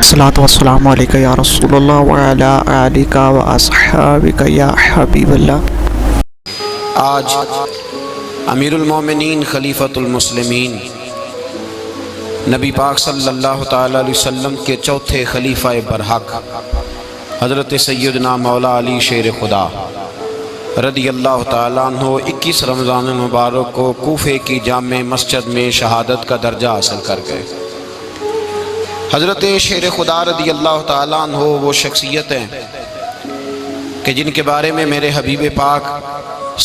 الصلاۃ والسلام علیکہ یا رسول اللہ وعلی آلک و اصحابک یا حبیب اللہ۔ آج امیر المومنین خلیفۃ المسلمین نبی پاک صلی اللہ تعالی علیہ وسلم کے چوتھے خلیفہ برحق حضرت سیدنا مولا علی شیر خدا رضی اللہ تعالیٰ عنہ 21 رمضان المبارک کو کوفے کی جامع مسجد میں شہادت کا درجہ حاصل کر گئے۔ حضرت شیر خدا رضی اللہ تعالیٰ عنہ وہ شخصیت ہیں کہ جن کے بارے میں میرے حبیب پاک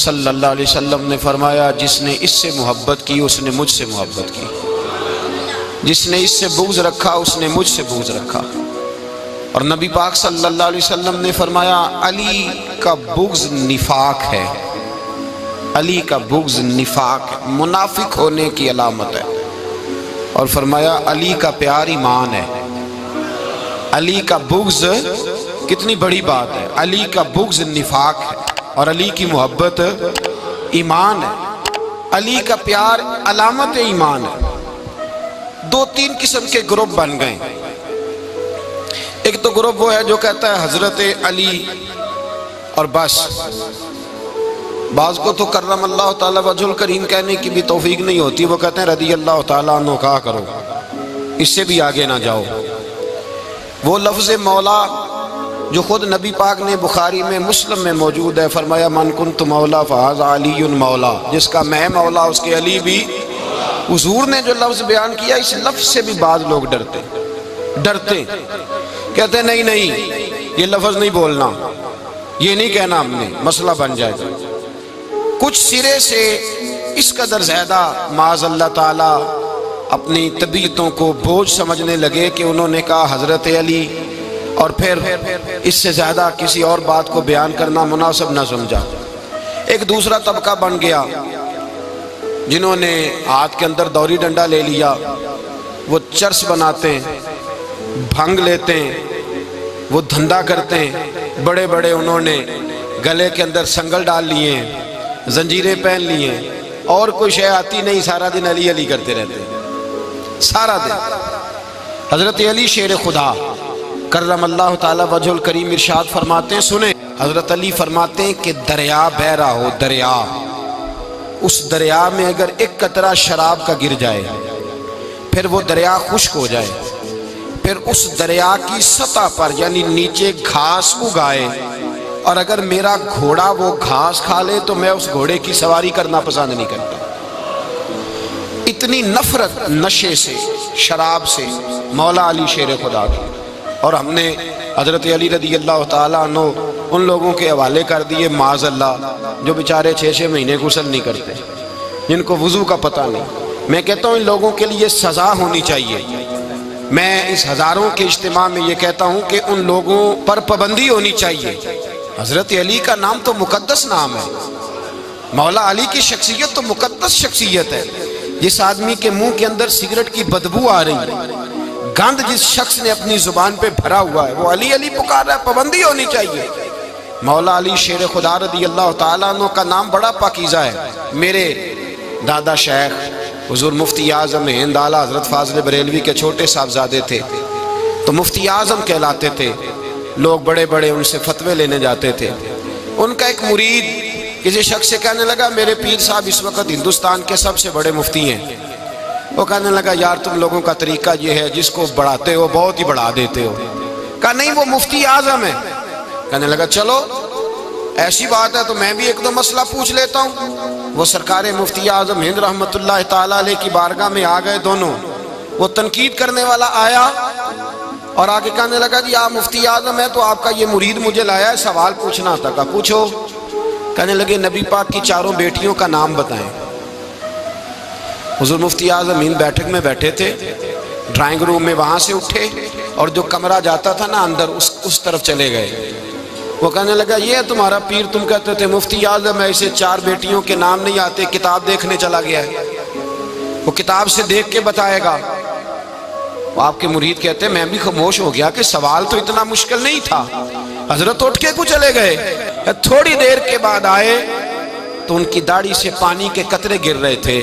صلی اللہ علیہ وسلم نے فرمایا، جس نے اس سے محبت کی اس نے مجھ سے محبت کی، جس نے اس سے بغض رکھا اس نے مجھ سے بغض رکھا۔ اور نبی پاک صلی اللہ علیہ وسلم نے فرمایا، علی کا بغض نفاق ہے، علی کا بغض نفاق ہے، منافق ہونے کی علامت ہے۔ اور فرمایا علی کا پیار ایمان ہے، علی کا بغض کتنی بڑی بات ہے، علی کا بغض نفاق ہے اور علی کی محبت ایمان ہے، علی کا پیار علامت ایمان ہے۔ دو تین قسم کے گروپ بن گئے۔ ایک تو گروپ وہ ہے جو کہتا ہے حضرت علی اور بس، بعض کو تو کرم اللہ تعالیٰ وجہ الکریم کہنے کی بھی توفیق نہیں ہوتی، وہ کہتے ہیں رضی اللہ تعالیٰ عنہ کہا کرو، اس سے بھی آگے نہ جاؤ۔ وہ لفظ مولا جو خود نبی پاک نے بخاری میں مسلم میں موجود ہے، فرمایا من کنت مولا فہذا علی مولا، جس کا میں مولا اس کے علی بھی۔ حضور نے جو لفظ بیان کیا، اس لفظ سے بھی بعض لوگ ڈرتے کہتے ہیں نہیں یہ لفظ نہیں بولنا، یہ نہیں کہنا، ہم نے مسئلہ بن جائے گا۔ کچھ سرے سے اس قدر زیادہ معاذ اللہ تعالیٰ اپنی طبیعتوں کو بوجھ سمجھنے لگے کہ انہوں نے کہا حضرت علی، اور پھر اس سے زیادہ کسی اور بات کو بیان کرنا مناسب نہ سمجھا۔ ایک دوسرا طبقہ بن گیا جنہوں نے ہاتھ کے اندر دوری ڈنڈا لے لیا، وہ چرس بناتے ہیں، بھنگ لیتے ہیں، وہ دھندا کرتے ہیں، بڑے بڑے انہوں نے گلے کے اندر سنگل ڈال لیے ہیں، زنجیریں پہن لیے ہیں، اور کوئی شے آتی نہیں، سارا دن علی علی کرتے رہتے ہیں سارا دن۔ حضرت علی شیر خدا کرم اللہ تعالیٰ وجہ الکریم ارشاد فرماتے ہیں، سنیں، حضرت علی فرماتے ہیں کہ دریا بہ رہا ہو، دریا، اس دریا میں اگر ایک قطرہ شراب کا گر جائے، پھر وہ دریا خشک ہو جائے، پھر اس دریا کی سطح پر یعنی نیچے گھاس اگائے، اور اگر میرا گھوڑا وہ گھاس کھا لے تو میں اس گھوڑے کی سواری کرنا پسند نہیں کرتا۔ اتنی نفرت نشے سے، شراب سے مولا علی شیر خدا کی۔ اور ہم نے حضرت علی رضی اللہ تعالیٰ عنہ ان لوگوں کے حوالے کر دیے معاذ اللہ جو بیچارے 6 مہینے غسل نہیں کرتے، جن کو وضو کا پتہ نہیں۔ میں کہتا ہوں ان لوگوں کے لیے سزا ہونی چاہیے۔ میں اس ہزاروں کے اجتماع میں یہ کہتا ہوں کہ ان لوگوں پر پابندی ہونی چاہیے۔ حضرت علی کا نام تو مقدس نام ہے، مولا علی کی شخصیت تو مقدس شخصیت ہے۔ جس آدمی کے منہ کے اندر سگریٹ کی بدبو آ رہی ہے، گند جس شخص نے اپنی زبان پہ بھرا ہوا ہے، وہ علی علی پکار رہا ہے، پابندی ہونی چاہیے۔ مولا علی شیر خدا رضی اللہ تعالیٰ عنہ کا نام بڑا پاکیزہ ہے۔ میرے دادا شیخ حضور مفتی اعظم ہند اعلیٰ حضرت فاضل بریلوی کے چھوٹے صاحبزادے تھے، تو مفتی اعظم کہلاتے تھے، لوگ بڑے بڑے ان سے فتوے لینے جاتے تھے۔ ان کا ایک مرید کسی شخص سے کہنے لگا میرے پیر صاحب اس وقت ہندوستان کے سب سے بڑے مفتی ہیں۔ وہ کہنے لگا یار تم لوگوں کا طریقہ یہ ہے، جس کو بڑھاتے ہو بہت ہی بڑھا دیتے ہو۔ کہا نہیں وہ مفتی اعظم ہے۔ کہنے لگا چلو ایسی بات ہے تو میں بھی ایک دو مسئلہ پوچھ لیتا ہوں۔ وہ سرکار مفتی اعظم ہند رحمت اللہ تعالیٰ علیہ کی بارگاہ میں آ گئے دونوں۔ وہ تنقید کرنے والا آیا اور آگے کہنے لگا جی آپ مفتی اعظم ہیں تو آپ کا یہ مرید مجھے لایا ہے، سوال پوچھنا تھا۔ کہا پوچھو۔ کہنے لگے نبی پاک کی 4 بیٹیوں کا نام بتائیں۔ حضور مفتی اعظم ہند بیٹھک میں بیٹھے تھے، ڈرائنگ روم میں وہاں سے اٹھے اور جو کمرہ جاتا تھا نا اندر اس طرف چلے گئے۔ وہ کہنے لگا یہ ہے تمہارا پیر، تم کہتے تھے مفتی اعظم ہے، اسے 4 بیٹیوں کے نام نہیں آتے، کتاب دیکھنے چلا گیا ہے، وہ کتاب سے دیکھ کے بتائے گا۔ آپ کے مرید کہتے ہیں میں بھی خاموش ہو گیا کہ سوال تو اتنا مشکل نہیں تھا۔ حضرت اٹھ کے کو چلے گئے، تھوڑی دیر کے بعد آئے تو ان کی داڑھی سے پانی کے قطرے گر رہے تھے۔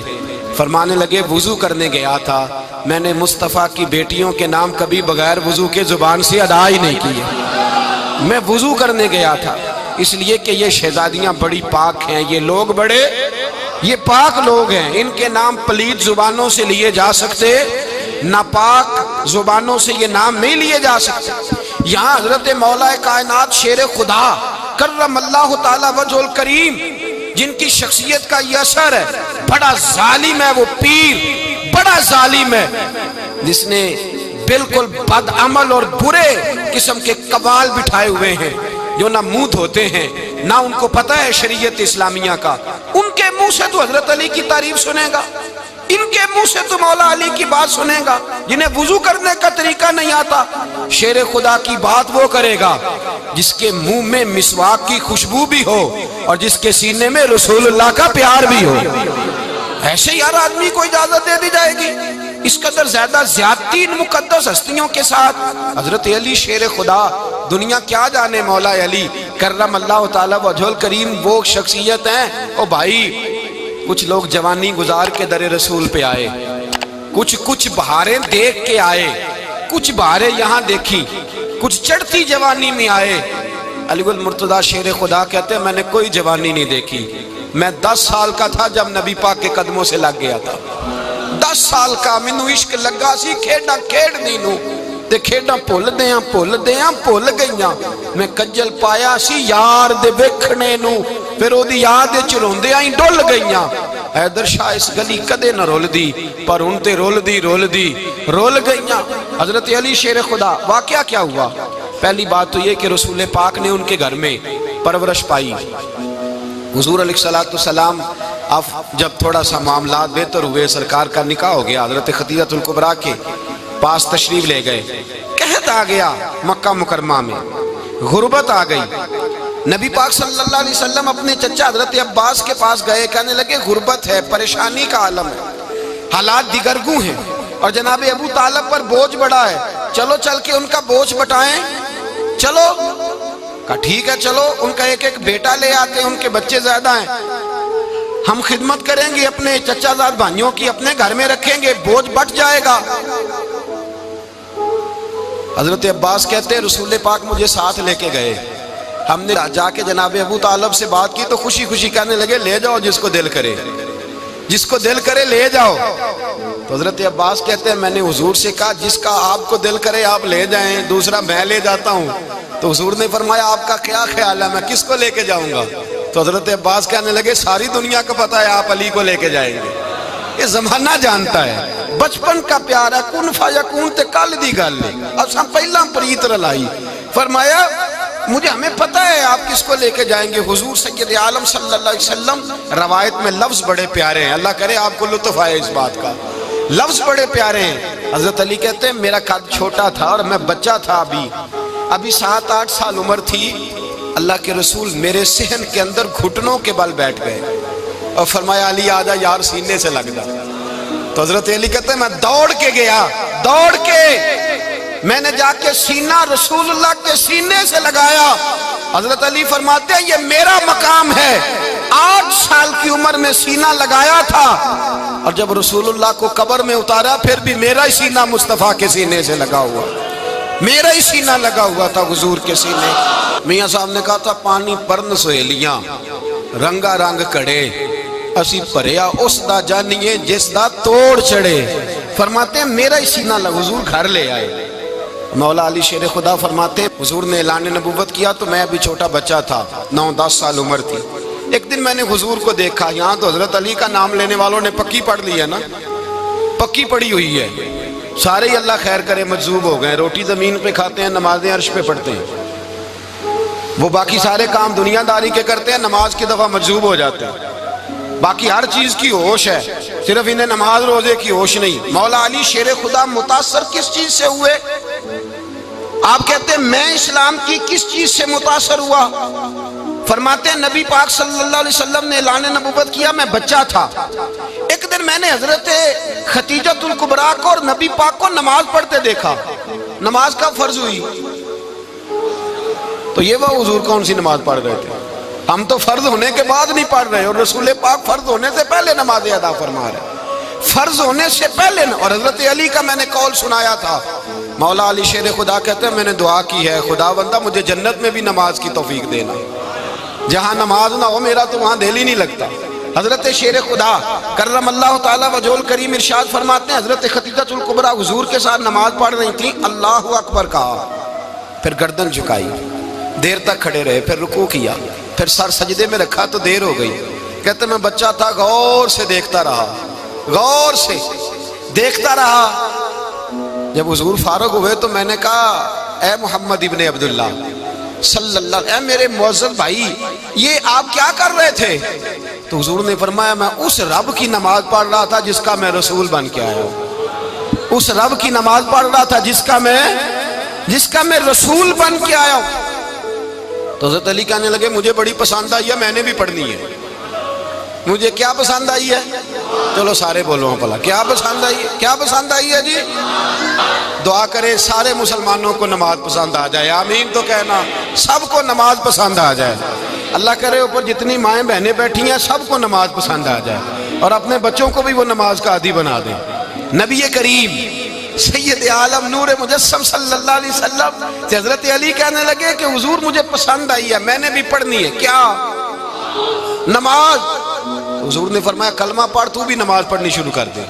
فرمانے لگے وضو کرنے گیا تھا، میں نے مصطفیٰ کی بیٹیوں کے نام کبھی بغیر وضو کے زبان سے ادا ہی نہیں کیے، میں وضو کرنے گیا تھا، اس لیے کہ یہ شہزادیاں بڑی پاک ہیں، یہ لوگ بڑے یہ پاک لوگ ہیں، ان کے نام پلیت زبانوں سے لیے جا سکتے، ناپاک زبانوں سے یہ نام نہیں لیے جا سکتے۔ یہاں حضرت مولا کائنات شیر خدا کرم اللہ تعالی وجہ الکریم، جن کی شخصیت کا یہ اثر ہے، بڑا ظالم ہے وہ پیر، بڑا ظالم ہے جس نے بالکل بد عمل اور برے قسم کے قوال بٹھائے ہوئے ہیں، جو نہ منہ دھوتے ہیں نہ ان کو پتہ ہے شریعت اسلامیہ کا۔ ان کے منہ سے تو حضرت علی کی تعریف سنے گا، ان کے منہ سے تو مولا علی کی بات سنے گا، جنہیں وضو کرنے کا طریقہ نہیں آتا۔ شیر خدا کی بات وہ کرے گا جس کے منہ میں مسواک کی خوشبو بھی ہو اور جس کے سینے میں رسول اللہ کا پیار بھی ہو۔ ایسے ہر آدمی کو اجازت دے دی جائے گی؟ اس قدر زیادہ زیادتی ان مقدس ہستیوں کے ساتھ۔ حضرت علی شیر خدا، دنیا کیا جانے مولا علی کرم اللہ تعالی وجہ الکریم وہ شخصیت ہیں۔ او بھائی، کچھ لوگ جوانی گزار کے در رسول پہ آئے، کچھ بہاریں دیکھ کے آئے، کچھ بہاریں یہاں دیکھی، کچھ چڑھتی جوانی میں آئے۔ علی المرتضیٰ شیر خدا کہتے ہیں میں نے کوئی جوانی نہیں دیکھی، میں 10 سال کا تھا جب نبی پاک کے قدموں سے لگ گیا تھا، 10 سال کا مینوں عشق لگا سی، کھیڈاں کھیڈنی نو تے کھیڈاں بھول گئیاں، میں کجل پایا سی یار دے ویکھنے نو، پھر او دی یاد وچ روندیاں ہی ڈل گئیاں۔ حیدر شاہ اس گلی کدے نہ رول دی، پر ان تے رول گئیاں۔ حضرت علی شیر خدا، واقعہ کیا ہوا؟ پہلی بات تو یہ کہ رسول پاک نے ان کے گھر میں پرورش پائی۔ حضور علیہ السلام اب جب تھوڑا سا معاملات بہتر ہوئے، سرکار کا نکاح ہو گیا، حضرت خدیجہ الکبریٰ کے پاس تشریف لے گئے، قحط آ گیا مکہ مکرمہ میں، غربت آ گئی۔ نبی پاک صلی اللہ علیہ وسلم اپنے چچا حضرت عباس کے پاس گئے، کہنے لگے غربت ہے، پریشانی کا عالم ہے، حالات دیگرگوں ہیں اور جناب ابو طالب پر بوجھ بڑا ہے، چلو چل کے ان کا بوجھ بٹائیں۔ چلو، کہا ٹھیک ہے چلو، ان کا ایک بیٹا لے آتے ہیں، ان کے بچے زیادہ ہیں، ہم خدمت کریں گے اپنے چچا زاد بھائیوں کی، اپنے گھر میں رکھیں گے، بوجھ بٹ جائے گا۔ حضرت عباس کہتے ہیں رسول پاک مجھے ساتھ لے کے گئے، ہم نے جا کے جناب ابو طالب سے بات کی تو خوشی خوشی کہنے لگے لے جاؤ جس کو دل کرے لے جاؤ۔ تو حضرت عباس کہتے ہیں میں نے حضور سے کہا جس کا آپ کو دل کرے آپ لے جائیں، دوسرا میں لے جاتا ہوں۔ تو حضور نے فرمایا آپ کا کیا خیال ہے، میں کس کو لے کے جاؤں گا؟ تو حضرت عباس کہنے لگے ساری دنیا کو پتا ہے آپ علی کو لے کے جائیں گے، یہ زمانہ جانتا ہے، بچپن کا پیار ہے، کن فیکون تے کل دی گل نہیں، اب سب پہلا پریت رلائی۔ فرمایا ہمیں پتہ ہے آپ کس کو لے کے جائیں گے، حضور سید عالم صلی اللہ علیہ وسلم۔ روایت میں لفظ بڑے پیارے ہیں، اللہ کرے آپ کو لطف آئے اس بات کا، لفظ بڑے پیارے ہیں۔ حضرت علی کہتے ہیں میرا قد چھوٹا تھا اور میں بچہ تھا، ابھی 7-8 سال عمر تھی، اللہ کے رسول میرے صحن کے اندر گھٹنوں کے بل بیٹھ گئے اور فرمایا علی آجا یار سینے سے لگ جا۔ تو حضرت علی کہتے ہیں میں دوڑ کے گیا، میں نے جا کے سینہ رسول اللہ کے سینے سے لگایا۔ حضرت علی فرماتے ہیں یہ میرا مقام ہے، 8 سال کی عمر میں سینہ لگایا تھا اور جب رسول اللہ کو قبر میں اتارا پھر بھی میرا ہی سینہ مصطفیٰ کے سینے سے لگا ہوا، میرا ہی سینہ لگا ہوا تھا حضور کے سینے۔ میاں صاحب نے کہا تھا پانی پرن سہیلیاں رنگا رنگ کڑے، اسی پریا اس دا جانیے جس دا توڑ چڑھے۔ فرماتے ہیں میرا ہی سینہ لگا، حضور گھر لے آئے۔ مولا علی شیر خدا فرماتے ہیں حضور نے اعلان نبوت کیا تو میں ابھی چھوٹا بچہ تھا، 9-10 سال عمر تھی۔ ایک دن میں نے حضور کو دیکھا، یہاں تو حضرت علی کا نام لینے والوں نے پکی پڑھ لی ہے نا، پکی پڑھی ہوئی ہے، سارے ہی اللہ خیر کرے مجذوب ہو گئے، روٹی زمین پہ کھاتے ہیں، نمازیں عرش پہ پڑھتے ہیں، وہ باقی سارے کام دنیا داری کے کرتے ہیں، نماز کی دفعہ مجذوب ہو جاتے ہیں، باقی ہر چیز کی ہوش ہے، صرف انہیں نماز روزے کی ہوش نہیں۔ مولا علی شیر خدا متاثر کس چیز سے ہوئے؟ آپ کہتے ہیں میں اسلام کی کس چیز سے متاثر ہوا؟ فرماتے ہیں نبی پاک صلی اللہ علیہ وسلم نے اعلان نبوت کیا، میں بچہ تھا، ایک دن میں نے حضرت خدیجہ الکبریٰ کو اور نبی پاک کو نماز پڑھتے دیکھا۔ نماز کب فرض ہوئی؟ تو یہ وہ حضور کون سی نماز پڑھ رہے تھے؟ ہم تو فرض ہونے کے بعد نہیں پڑھ رہے اور رسول پاک فرض ہونے سے پہلے نماز ادا فرما رہے۔ فرض ہونے سے پہلے نہ. اور حضرت علی کا میں نے قول سنایا تھا. مولا علی شیر خدا کہتے ہیں میں نے دعا کی ہے خدا بندہ مجھے جنت میں بھی نماز کی توفیق دینا. جہاں نماز نہ ہو میرا تو وہاں دل ہی نہیں لگتا. حضرت شیر خدا کرم اللہ تعالیٰ وجہ الکریم ارشاد فرماتے ہیں حضرت خدیجہ الکبریٰ حضور کے ساتھ نماز پڑھ رہی تھیں. اللہ اکبر کہا, پھر گردن جھکائی, دیر تک کھڑے رہے, پھر رکوع کیا, پھر سر سجدے میں رکھا تو دیر ہو گئی. کہتے میں بچہ تھا, غور سے دیکھتا رہا, غور سے دیکھتا رہا. جب حضور فارغ ہوئے تو میں نے کہا اے محمد ابن عبداللہ صلی اللہ علیہ وسلم, اے میرے معزز بھائی یہ آپ کیا کر رہے تھے؟ تو حضور نے فرمایا میں اس رب کی نماز پڑھ رہا تھا جس کا میں رسول بن کے آیا ہوں. اس رب کی نماز پڑھ رہا تھا جس کا میں رسول بن کے آیا ہوں. تو حضرت علی کہنے لگے مجھے بڑی پسند آئی ہے, میں نے بھی پڑھنی ہے. مجھے کیا پسند آئی ہے؟ چلو سارے بولو بھلا کیا پسند آئی ہے؟ کیا پسند آئی ہے جی؟ دعا کرے سارے مسلمانوں کو نماز پسند آ جائے. آمین تو کہنا. سب کو نماز پسند آ جائے. اللہ کرے اوپر جتنی مائیں بہنیں بیٹھی ہیں سب کو نماز پسند آ جائے, اور اپنے بچوں کو بھی وہ نماز کا عادی بنا دیں. نبی کریم سید عالم نور مجسم صلی اللہ علیہ وسلم سے حضرت علی کہنے لگے کہ حضور مجھے پسند آئی ہے, میں نے بھی پڑھنی ہے. کیا؟ نماز. حضور نے فرمایا کلمہ پڑھ, تو بھی نماز پڑھنی شروع کر دے.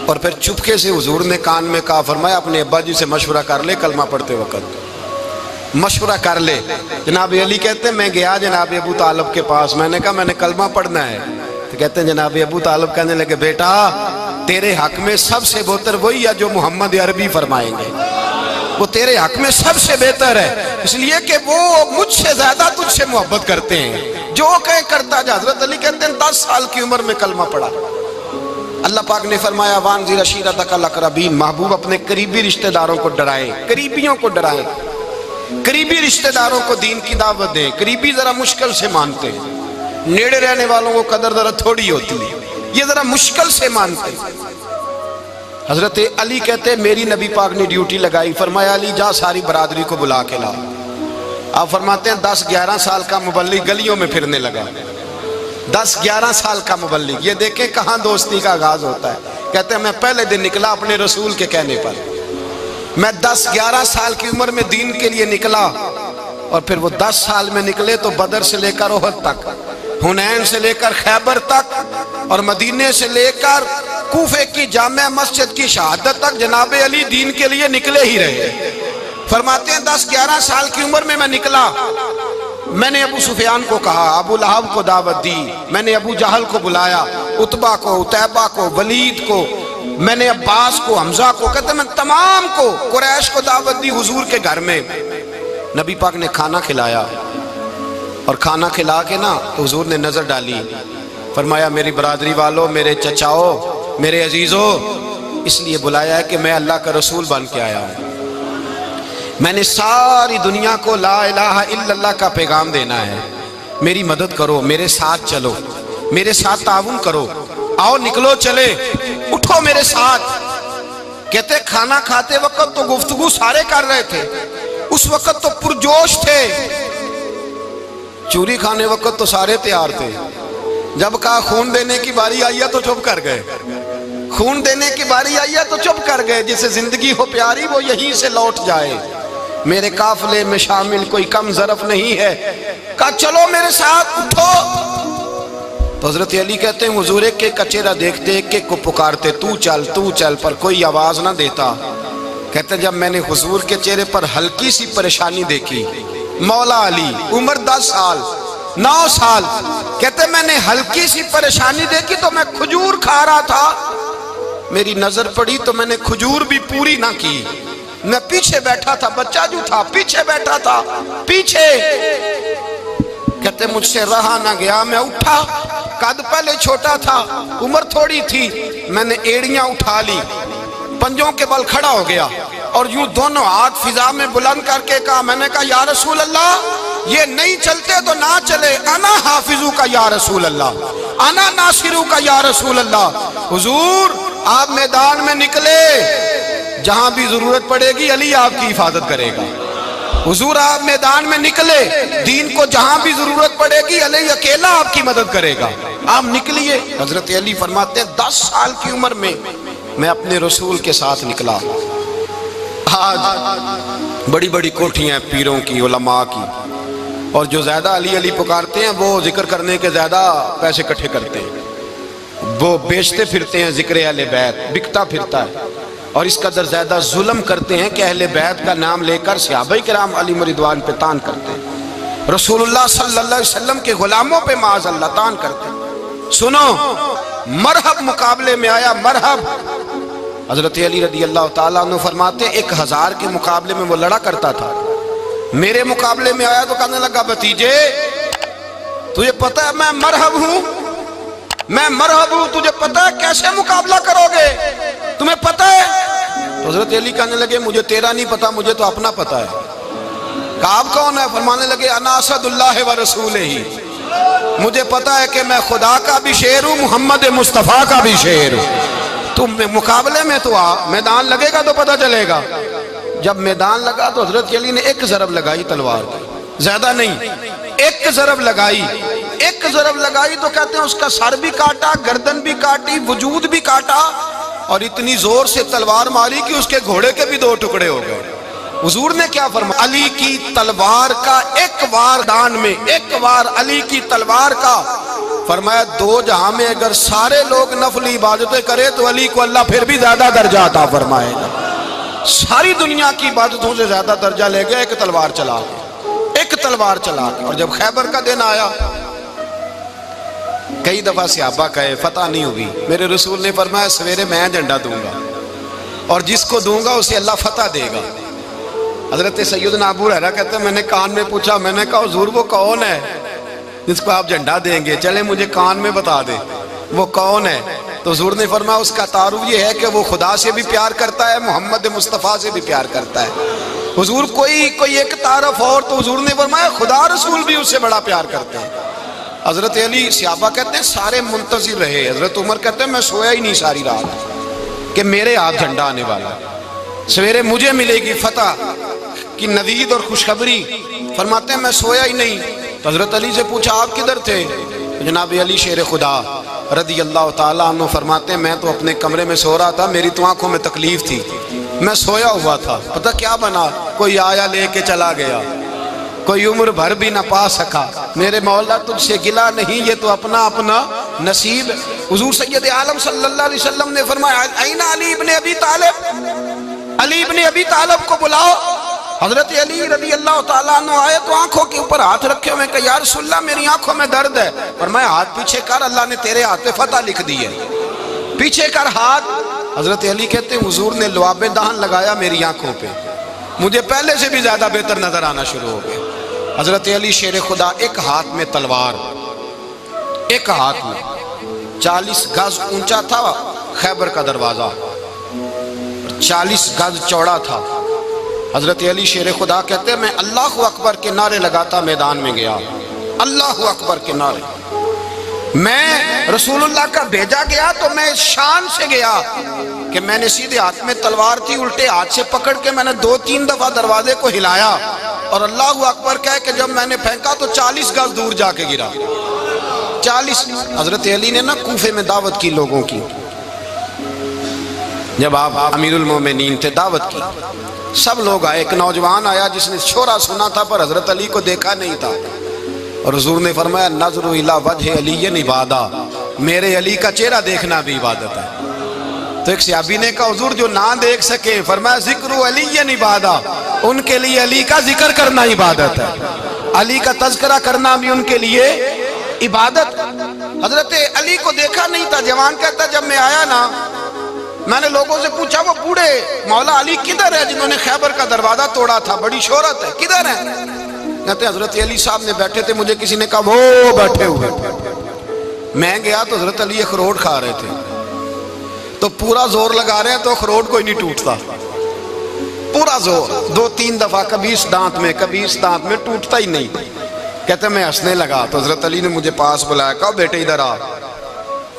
اور پھر چپکے سے حضور نے کان میں کہا, فرمایا اپنے ابا جی سے مشورہ کر لے کلمہ پڑھتے وقت, مشورہ کر لے. جناب علی کہتے ہیں میں گیا جناب ابو طالب کے پاس, میں نے کہا میں نے کلمہ پڑھنا ہے. تو کہتے ہیں جناب ابو طالب کہنے لگے بیٹا تیرے حق میں سب سے بہتر وہی ہے جو محمد عربی فرمائیں گے, وہ تیرے حق میں سب سے بہتر ہے, اس لیے کہ وہ مجھ سے زیادہ تجھ سے محبت کرتے ہیں, جو کہے کرتا جا. حضرت علی کہتے ہیں 10 سال کی عمر میں کلمہ پڑھا. اللہ پاک نے فرمایا وانذر عشیرتک الاقربین, محبوب اپنے قریبی رشتہ داروں کو ڈرائیں, قریبیوں کو ڈرائیں, قریبی رشتہ داروں کو دین کی دعوت دیں. قریبی ذرا مشکل سے مانتے ہیں, نیڑے رہنے والوں کو قدر ذرا تھوڑی ہوتی ہے, یہ ذرا مشکل سے مانتے ہیں. حضرت علی کہتے ہیں میری نبی پاک نے ڈیوٹی لگائی, فرمایا علی جا ساری برادری کو بلا کے لا. آپ فرماتے ہیں 10-11 سال کا مبلغ گلیوں میں پھرنے لگا. 10-11 سال کا مبلغ, یہ دیکھیں کہاں دوستی کا آغاز ہوتا ہے. کہتے ہیں میں پہلے دن نکلا اپنے رسول کے کہنے پر, میں 10-11 سال کی عمر میں دین کے لیے نکلا, اور پھر وہ 10 سال میں نکلے تو بدر سے لے کر احد تک, حنین سے لے کر خیبر تک, اور مدینے سے لے کر کوفے کی جامع مسجد کی شہادت تک جناب علی دین کے لیے نکلے ہی رہے. فرماتے ہیں 10-11 سال کی عمر میں نکلا. میں نے ابو سفیان کو کہا, ابو لہب کو دعوت دی, میں نے ابو جہل کو بلایا, عتبہ کو, عتیبہ کو, ولید کو, میں نے عباس کو, حمزہ کو, کہتے میں تمام کو, قریش کو دعوت دی حضور کے گھر میں. نبی پاک نے کھانا کھلایا, اور کھانا کھلا کے نا تو حضور نے نظر ڈالی, فرمایا میری برادری والوں, میرے چچاؤ, میرے عزیزوں, اس لیے بلایا ہے کہ میں اللہ کا رسول بن کے آیا ہوں. میں نے ساری دنیا کو لا الہ الا اللہ کا پیغام دینا ہے, میری مدد کرو, میرے ساتھ چلو, میرے ساتھ تعاون کرو, آؤ نکلو چلے, اٹھو میرے ساتھ. کہتے کھانا کھاتے وقت تو گفتگو سارے کر رہے تھے, اس وقت تو پرجوش تھے, چوری کھانے وقت تو سارے تیار تھے. جب کہا خون دینے کی باری آئی ہے تو چپ کر گئے, خون دینے کی باری آئی ہے تو چپ کر گئے. جسے زندگی ہو پیاری وہ یہیں سے لوٹ جائے, میرے قافلے میں شامل کوئی کم ظرف نہیں ہے. کہا چلو میرے ساتھ اٹھو. تو حضرت علی کہتے ہیں حضور ایک ایک کا چہرہ دیکھتے, ایک ایک کو پکارتے, تو چل, پر کوئی آواز نہ دیتا. کہتے جب میں نے حضور کے چہرے پر ہلکی سی پریشانی دیکھی, مولا علی عمر 10 سال 9 سال, کہتے میں نے ہلکی سی پریشانی دیکھی تو میں کھجور کھا رہا تھا, میری نظر پڑی تو میں نے کھجور بھی پوری نہ کی, میں پیچھے بیٹھا تھا, بچہ جو تھا پیچھے بیٹھا تھا, پیچھے. کہتے مجھ سے رہا نہ گیا, میں اٹھا, قد پہلے چھوٹا تھا, عمر تھوڑی تھی, میں نے ایڑیاں اٹھا لی, پنجوں کے بل کھڑا ہو گیا, اور یوں دونوں ہاتھ فضا میں بلند کر کے کہا, میں نے کہا یا رسول اللہ یہ نہیں چلتے تو نہ چلے, انا حافظو کا یا رسول اللہ, انا ناصرو کا یا رسول اللہ. حضور آپ میدان میں نکلے, جہاں بھی ضرورت پڑے گی علی آپ کی حفاظت کرے گا. حضور آپ میدان میں نکلے, دین کو جہاں بھی ضرورت پڑے گی علی اکیلا آپ کی مدد کرے گا. آپ نکلیے۔ حضرت علی فرماتے ہیں 10 سال کی عمر میں میں اپنے رسول کے ساتھ نکلا۔ آج بڑی بڑی کوٹھیاں پیروں کی، علماء کی، اور جو زیادہ علی علی پکارتے ہیں وہ ذکر کرنے کے زیادہ پیسے اکٹھے کرتے ہیں، وہ بیچتے پھرتے ہیں ذکر اہل بیت، بکتا پھرتا ہے، اور اس قدر زیادہ ظلم کرتے ہیں کہ اہل بیت کا نام لے کر صحابہ کرام علی رضوان پہ تان کرتے ہیں، رسول اللہ صلی اللہ علیہ وسلم کے غلاموں پہ معاذ اللہ تان کرتے ہیں۔ سنو، مرحب مقابلے میں آیا، مرحب۔ حضرت علی رضی اللہ تعالیٰ عنہ فرماتے 1000 کے مقابلے میں وہ لڑا کرتا تھا، میرے مقابلے میں آیا تو کہنے لگا بھتیجے تجھے پتہ ہے میں مرحب ہوں، میں مرحب ہوں، تجھے پتہ ہے کیسے مقابلہ کرو گے، تمہیں پتہ ہے؟ تو حضرت علی کہنے لگے مجھے تیرا نہیں پتہ، مجھے تو اپنا پتہ ہے۔ کعب کون ہے؟ فرمانے لگے انا اسد اللہ و رسولہ ہی، مجھے پتہ ہے کہ میں خدا کا بھی شیر ہوں، محمد مصطفیٰ کا بھی شیر ہوں۔ تم مقابلے میں تو آ، میدان لگے گا تو پتہ چلے گا۔ جب میدان لگا تو حضرت علی نے ایک ضرب لگائی تلوار کی، زیادہ نہیں، ایک ضرب لگائی، ایک ضرب لگائی تو کہتے ہیں اس کا سر بھی کاٹا، گردن بھی کاٹی، وجود بھی کاٹا، اور اتنی زور سے تلوار ماری کہ اس کے گھوڑے کے بھی 2 ٹکڑے ہو گئے۔ حضور نے کیا فرمایا؟ علی کی تلوار کا ایک وار دان میں، ایک وار علی کی تلوار کا، فرمایا 2 جہاں میں اگر سارے لوگ نفل عبادتیں کرے تو علی کو اللہ پھر بھی زیادہ درجہ عطا فرمائے گا۔ ساری دنیا کی عبادتوں سے زیادہ درجہ لے گئے ایک تلوار چلا کے، ایک تلوار چلا کے۔ اور جب خیبر کا دن آیا، کئی دفعہ صحابہ کہے فتح نہیں ہوئی، میرے رسول نے فرمایا سویرے میں جھنڈا دوں گا اور جس کو دوں گا اسے اللہ فتح دے گا۔ حضرت سیدنا ابو ہریرہ کہتے ہیں میں نے کان میں پوچھا، میں نے کہا حضور وہ کون ہے جس کو آپ جھنڈا دیں گے؟ چلے مجھے کان میں بتا دے وہ کون ہے۔ تو حضور نے فرمایا اس کا تعارف یہ ہے کہ وہ خدا سے بھی پیار کرتا ہے، محمد مصطفیٰ سے بھی پیار کرتا ہے۔ حضور کوئی ایک تعارف اور، تو حضور نے فرمایا خدا رسول بھی اس سے بڑا پیار کرتے ہیں۔ حضرت علی، صحابہ کہتے ہیں سارے منتظر رہے، حضرت عمر کہتے ہیں میں سویا ہی نہیں ساری رات کہ میرے ہاتھ جھنڈا آنے والا، سویرے مجھے ملے گی فتح کی نوید اور خوشخبری۔ فرماتے ہیں میں سویا ہی نہیں۔ تو حضرت علی سے پوچھا آپ کدھر تھے؟ جناب علی شیر خدا رضی اللہ تعالیٰ عنہ فرماتے ہیں میں تو اپنے کمرے میں سو رہا تھا، میری تو آنکھوں میں تکلیف تھی، میں سویا ہوا تھا، پتہ کیا بنا؟ کوئی آیا لے کے چلا گیا، کوئی عمر بھر بھی نہ پا سکا۔ میرے مولا تجھ سے گلا نہیں، یہ تو اپنا اپنا نصیب۔ حضور سید عالم صلی اللہ علیہ وسلم نے فرمایا این علی ابن ابی طالب، علی ابن ابی طالب کو بلاؤ۔ حضرت علی رضی اللہ تعالیٰ عنہ آئے تو آنکھوں کے اوپر ہاتھ رکھے ہوئے کہ یا رسول اللہ میری آنکھوں میں درد ہے۔ فرمایا ہاتھ پیچھے کر، اللہ نے تیرے ہاتھ پہ فتح لکھ دی ہے، پیچھے کر ہاتھ۔ حضرت علی کہتے ہیں حضور نے لعاب دہن لگایا میری آنکھوں پہ، مجھے پہلے سے بھی زیادہ بہتر نظر آنا شروع ہو گیا۔ حضرت علی شیر خدا، ایک ہاتھ میں تلوار، ایک ہاتھ میں 40 گز اونچا تھا خیبر کا دروازہ، 40 گز چوڑا تھا۔ حضرت علی شیر خدا کہتے ہیں میں اللہ اکبر کے نعرے لگاتا میدان میں گیا، اللہ اکبر کے نعرے۔ میں رسول اللہ کا بھیجا گیا تو میں شان سے گیا کہ میں نے سیدھے ہاتھ میں تلوار تھی، الٹے ہاتھ سے پکڑ کے میں نے 2-3 دفعہ دروازے کو ہلایا اور اللہ اکبر کہہ کہ جب میں نے پھینکا تو 40 گز دور جا کے گرا، 40۔ حضرت علی نے نا کوفے میں دعوت کی لوگوں کی، جب آپ امیر المومنین تھے دعوت کی، سب لوگ آئے۔ ایک نوجوان آیا جس نے شورا سنا تھا پر حضرت علی کو دیکھا نہیں تھا، اور حضور نے فرمایا نظر الی وجہ علی عبادہ، میرے علی کا چہرہ دیکھنا بھی عبادت ہے۔ تو ایک صحابی نے کہا حضور جو نہ دیکھ سکے، فرمایا ذکر علی عبادہ، ان کے لیے علی کا ذکر کرنا عبادت ہے، علی کا تذکرہ کرنا بھی ان کے لیے عبادت۔ حضرت علی کو دیکھا نہیں تھا، جوان کہتا جب میں آیا نا میں نے لوگوں سے پوچھا وہ بوڑھے مولا علی کدھر ہے جنہوں نے خیبر کا دروازہ توڑا تھا، بڑی شہرت ہے، کدھر ہے؟ کہتے حضرت علی صاحب نے بیٹھے تھے، مجھے کسی نے کہا وہ بیٹھے ہوئے۔ میں گیا تو حضرت علی اخروٹ کھا رہے تھے، تو پورا زور لگا رہے ہیں تو اخروٹ کوئی نہیں ٹوٹتا، پورا زور 2-3 دفعہ، کبھی اس دانت میں کبھی اس دانت میں، ٹوٹتا ہی نہیں۔ کہتے میں ہنسنے لگا تو حضرت علی نے مجھے پاس بلایا، کہا بیٹے ادھر آ۔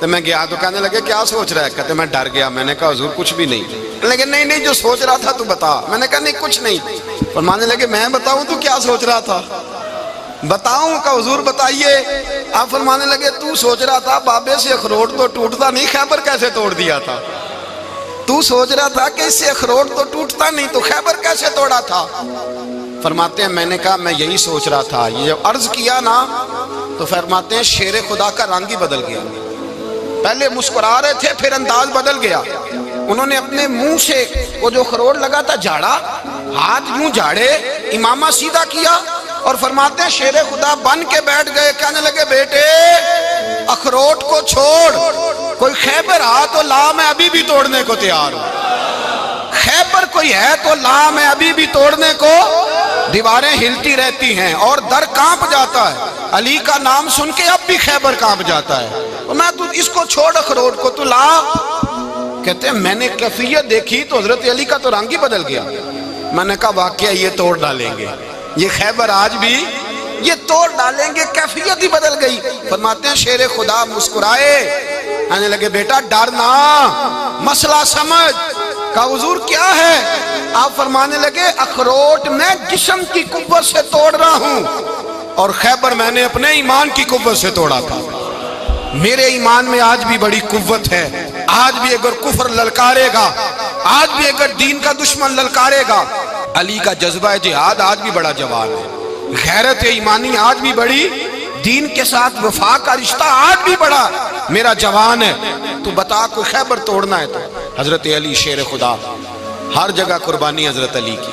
تو میں گیا تو کہنے لگے کیا سوچ رہا ہے؟ کہتے میں ڈر گیا، میں نے کہا حضور کچھ بھی نہیں۔ لیکن نہیں جو سوچ رہا تھا تو بتا۔ میں نے کہا نہیں کچھ نہیں۔ فرمانے لگے میں بتاؤں تو کیا سوچ رہا تھا؟ بتاؤں؟ کہ حضور بتائیے۔ آپ فرمانے لگے تو سوچ رہا تھا بابے سے اخروٹ تو ٹوٹتا نہیں، خیبر کیسے توڑ دیا تھا؟ تو سوچ رہا تھا کہ اس سے اخروٹ تو ٹوٹتا نہیں، تو خیبر کیسے توڑا تھا؟ فرماتے ہیں میں نے کہا میں یہی سوچ رہا تھا۔ یہ جب عرض کیا نا تو فرماتے ہیں شیر خدا کا رنگ ہی بدل گیا، پہلے مسکرا رہے تھے پھر انداز بدل گیا۔ انہوں نے اپنے منہ سے وہ جو خروٹ لگا تھا جھاڑا، ہاتھ یوں جھاڑے، امامہ سیدھا کیا اور فرماتے ہیں شیر خدا بن کے بیٹھ گئے، کہنے لگے بیٹے اخروٹ کو چھوڑ، کوئی خیبر آ تو لا، میں ابھی بھی توڑنے کو تیار ہوں۔ خیبر کوئی ہے تو لا، میں ابھی بھی توڑنے کو۔ دیواریں ہلتی رہتی ہیں اور در کانپ جاتا ہے، علی کا نام سن کے اب بھی خیبر کانپ جاتا ہے، میں تو اس کو چھوڑ اخروٹ کو تو لا۔ کہتے ہیں میں نے کیفیت دیکھی تو حضرت علی کا تو رنگ ہی بدل گیا۔ میں نے کہا واقعہ یہ توڑ ڈالیں گے، یہ خیبر آج بھی یہ توڑ ڈالیں گے، کیفیت ہی بدل گئی۔ فرماتے ہیں شیر خدا مسکرائے، کہنے لگے بیٹا ڈرنا، مسئلہ سمجھ۔ کہا حضور کیا ہے؟ آپ فرمانے لگے اخروٹ میں جسم کی قوت سے توڑ رہا ہوں اور خیبر میں نے اپنے ایمان کی قوت سے توڑا تھا۔ میرے ایمان میں آج بھی بڑی قوت ہے، آج بھی اگر کفر للکارے گا، آج بھی اگر دین کا دشمن للکارے گا، علی کا جذبہ جہاد آج بھی بڑا جوان ہے، غیرت ایمانی آج بھی بڑی، دین کے ساتھ وفا کا رشتہ آج بھی بڑا میرا جوان ہے۔ تو بتا کوئی خیبر توڑنا ہے تو حضرت علی شیر خدا، ہر جگہ قربانی حضرت علی کی۔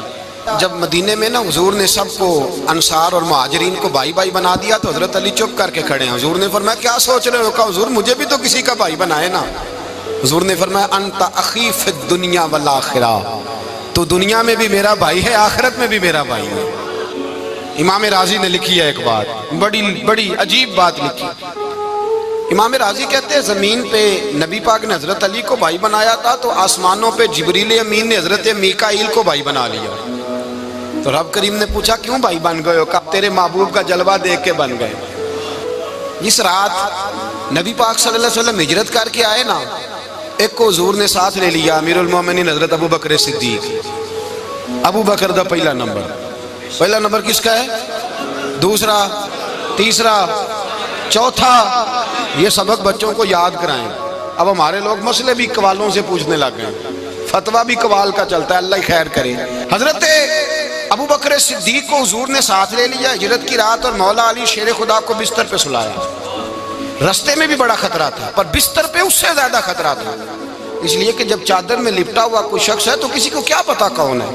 جب مدینے میں نا حضور نے سب کو انصار اور مہاجرین کو بھائی بھائی بنا دیا تو حضرت علی چپ کر کے کھڑے ہیں۔ حضور نے فرمایا کیا سوچ رہے ہو؟ کہا حضور مجھے بھی تو کسی کا بھائی بنائے نا۔ حضور نے فرمایا انت اخی فی الدنیا والآخرہ، تو دنیا میں بھی میرا بھائی ہے، آخرت میں بھی میرا بھائی ہے۔ امام راضی نے لکھی ہے ایک بات، بڑی عجیب بات لکھی۔ امام راضی کہتے ہیں زمین پہ نبی پاک نے حضرت علی کو بھائی بنایا تھا تو آسمانوں پہ جبریل امین نے حضرت میکائیل کو بھائی بنا لیا۔ تو رب کریم نے پوچھا کیوں بھائی بن گئے ہو؟ کہا تیرے محبوب کا جلوہ دیکھ کے بن گئے۔ اس رات نبی پاک صلی اللہ علیہ وسلم ہجرت کر کے آئے نا، ایک کو حضور نے ساتھ لے لیا، امیر المومنین حضرت ابو بکر صدیق۔ ابو بکر دا پہلا نمبر کس کا ہے؟ دوسرا، تیسرا، چوتھا۔ یہ سبق بچوں کو یاد کرائیں۔ اب ہمارے لوگ مسئلے بھی قوالوں سے پوچھنے لگ گئے، فتویٰ بھی قوال کا چلتا ہے، اللہ ہی خیر کرے۔ حضرت ابو بکر صدیق کو حضور نے ساتھ لے لیا ہجرت کی رات، اور مولا علی شیر خدا کو بستر پہ سلایا۔ رستے میں بھی بڑا خطرہ تھا پر بستر پہ اس سے زیادہ خطرہ تھا، اس لیے کہ جب چادر میں لپٹا ہوا کوئی شخص ہے تو کسی کو کیا پتا کون ہے،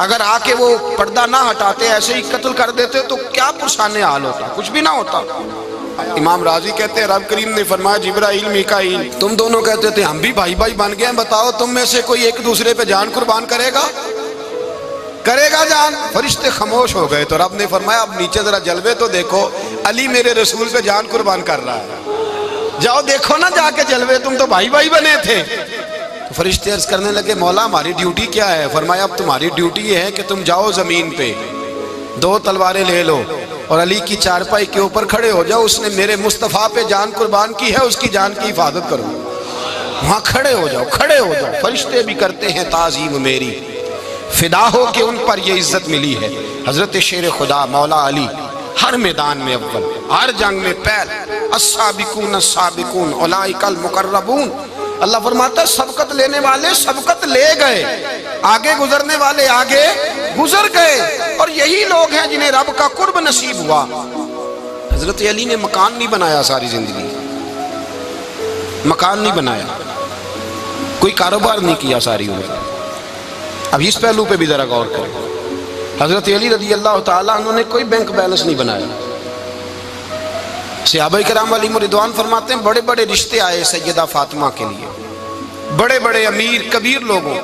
اگر آ کے وہ پردہ نہ ہٹاتے ایسے ہی قتل کر دیتے تو کیا پرسان حال ہوتا، کچھ بھی نہ ہوتا۔ امام راضی کہتے ہیں رب کریم نے فرمایا جبرائیل میکائیل تم دونوں کہتے تھے ہم بھی بھائی بھائی بن گئے ہیں، بتاؤ تم میں سے کوئی ایک دوسرے پہ جان قربان کرے گا جان؟ فرشتے خاموش ہو گئے تو رب نے فرمایا اب نیچے ذرا جلوے تو دیکھو، علی میرے رسول پہ جان قربان کر رہا ہے، جاؤ دیکھو نا جا کے جلوے، تم تو بھائی بھائی بنے تھے۔ تو فرشتے عرض کرنے لگے مولا ہماری ڈیوٹی کیا ہے؟ فرمایا اب تمہاری ڈیوٹی یہ ہے کہ تم جاؤ زمین پہ 2 تلواریں لے لو اور علی کی چارپائی کے اوپر کھڑے ہو جاؤ، اس نے میرے مصطفیٰ پہ جان قربان کی ہے، اس کی جان کی حفاظت کرو۔ وہاں کھڑے ہو جاؤ۔ فرشتے بھی کرتے ہیں تعظیم میری، فدا ہو کہ ان پر یہ عزت ملی ہے۔ حضرت شیر خدا مولا علی ہر میدان میں اول، ہر جنگ میں پہل، السابقون السابقون اولئک المقربون۔ اللہ فرماتا ہے سبقت لینے والے سبقت لے گئے، آگے گزرنے والے آگے گزر گئے، اور یہی لوگ ہیں جنہیں رب کا قرب نصیب ہوا۔ حضرت علی نے مکان نہیں بنایا، ساری زندگی مکان نہیں بنایا، کوئی کاروبار نہیں کیا ساری عمر۔ اب اس پہلو پہ بھی ذرا غور کریں، حضرت علی رضی اللہ تعالیٰ انہوں نے کوئی بینک بیلنس نہیں بنایا۔ صحابہ کرام علیہم رضوان فرماتے ہیں بڑے بڑے رشتے آئے سیدہ فاطمہ کے لیے، بڑے بڑے امیر کبیر لوگوں،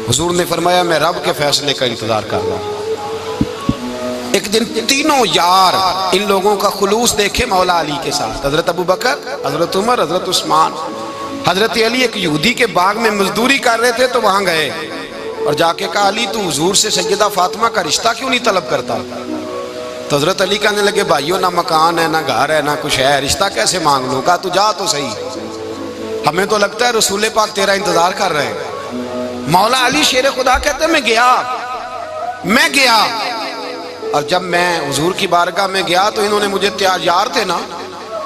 حضور نے فرمایا میں رب کے فیصلے کا انتظار کر رہا ہوں۔ ایک دن تینوں یار ان لوگوں کا خلوص دیکھے مولا علی کے ساتھ، حضرت ابو بکر، حضرت عمر، حضرت عثمان۔ حضرت علی ایک یہودی کے باغ میں مزدوری کر رہے تھے تو وہاں گئے اور جا کے کہا علی تو حضور سے سیدہ فاطمہ کا رشتہ کیوں نہیں طلب کرتا؟ تو حضرت علی کہنے لگے بھائیو نہ مکان ہے نہ گھر ہے نہ کچھ ہے، رشتہ کیسے مانگ لوں؟ کہا تو جا تو صحیح، ہمیں تو لگتا ہے رسول پاک تیرا انتظار کر رہے ہیں۔ مولا علی شیر خدا کہتے ہیں میں گیا اور جب میں حضور کی بارگاہ میں گیا تو انہوں نے مجھے تیار تھے نا،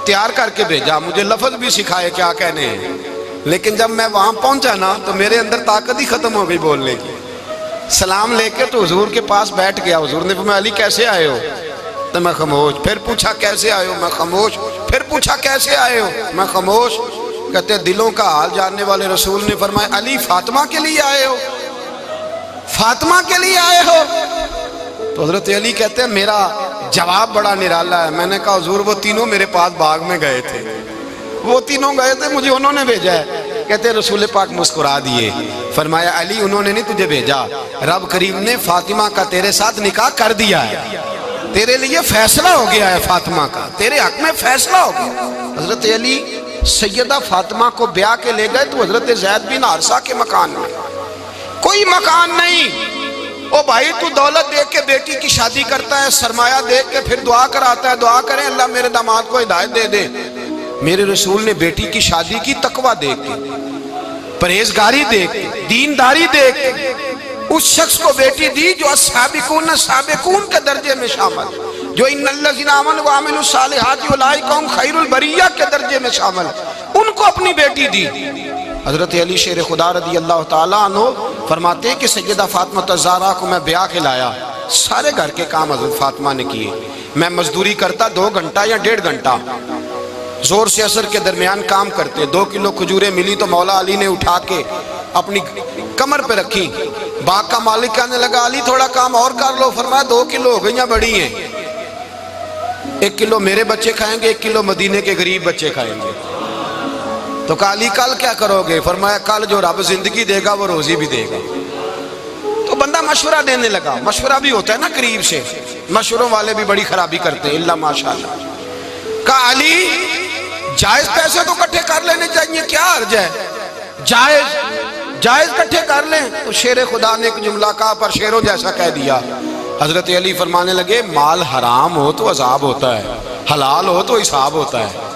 تیار کر کے بھیجا، مجھے لفظ بھی سکھائے کیا کہنے ہیں، لیکن جب میں وہاں پہنچا نا تو میرے اندر طاقت ہی ختم ہو گئی بولنے کی۔ سلام لے کے تو حضور کے پاس بیٹھ گیا، حضور نے فرمایا علی کیسے آئے ہو؟ تو میں خاموش۔ پھر پوچھا کیسے آئے ہو؟ میں خاموش۔ پھر پوچھا کیسے آئے ہو؟ میں خاموش۔ کہتے دلوں کا حال جاننے والے رسول نے فرمایا علی فاطمہ کے لیے آئے ہو؟ فاطمہ کے لیے آئے ہو؟ تو حضرت علی کہتے ہیں میرا جواب بڑا نرالا ہے۔ میں نے کہا حضور وہ تینوں میرے پاس باغ میں گئے تھے، وہ تینوں گئے تھے، مجھے انہوں نے بھیجا ہے۔ کہتے ہیں رسول پاک مسکرا دیے، فرمایا علی انہوں نے نہیں تجھے بھیجا، رب کریم نے فاطمہ کا تیرے ساتھ نکاح کر دیا ہے، تیرے لیے فیصلہ ہو گیا ہے فاطمہ کا، تیرے حق میں فیصلہ ہو گیا۔ حضرت علی سیدہ فاطمہ کو بیاہ کے لے گئے تو حضرت زید بن حارثہ کے مکان میں، کوئی مکان نہیں۔ او بھائی تو دولت دیکھ کے بیٹی کی شادی کرتا ہے، سرمایہ دیکھ کے پھر دعا کراتا ہے، دعا کریں اللہ میرے داماد کو ہدایت دے دے۔ میرے رسول نے بیٹی کی شادی کی تقوی دیکھ کے، پرہیزگاری دیکھ کے، دینداری دیکھ کے، اس شخص کو بیٹی دی جو السابقون سابقون کے درجے میں شامل، جو ان الذین آمنوا وعملوا الصالحات اولئک هم خیر البریہ کے درجے میں شامل، ان کو اپنی بیٹی دی۔ حضرت علی شیر خدا رضی اللہ تعالیٰ عنہ فرماتے ہیں کہ سیدہ فاطمہ الزہرا کو میں بیاہ کے لایا، سارے گھر کے کام حضرت فاطمہ نے کیے، میں مزدوری کرتا 2 گھنٹہ یا 1.5 گھنٹہ، زور سے عصر کے درمیان کام کرتے، 2 کلو کھجوریں ملی تو مولا علی نے اٹھا کے اپنی کمر پہ رکھی، باغ کا مالک کہنے لگا علی تھوڑا کام اور کر لو، فرمایا 2 کلو ہو گئیں بڑی ہیں، 1 کلو میرے بچے کھائیں گے، 1 کلو مدینے کے غریب بچے کھائیں گے۔ تو کہا علی کل کیا کرو گے؟ فرمایا کل جو رب زندگی دے گا وہ روزی بھی دے گا۔ تو بندہ مشورہ دینے لگا، مشورہ بھی ہوتا ہے نا قریب سے، مشوروں والے بھی بڑی خرابی کرتے ہیں اللہ ماشاءاللہ۔ کہا علی جائز پیسے تو کٹھے کر لینے چاہیے، کیا حرج ہے، جائز کٹھے کر لیں۔ تو شیر خدا نے ایک جملہ کہا پر شیروں جیسا کہہ دیا۔ حضرت علی فرمانے لگے مال حرام ہو تو عذاب ہوتا ہے، حلال ہو تو حساب ہوتا ہے،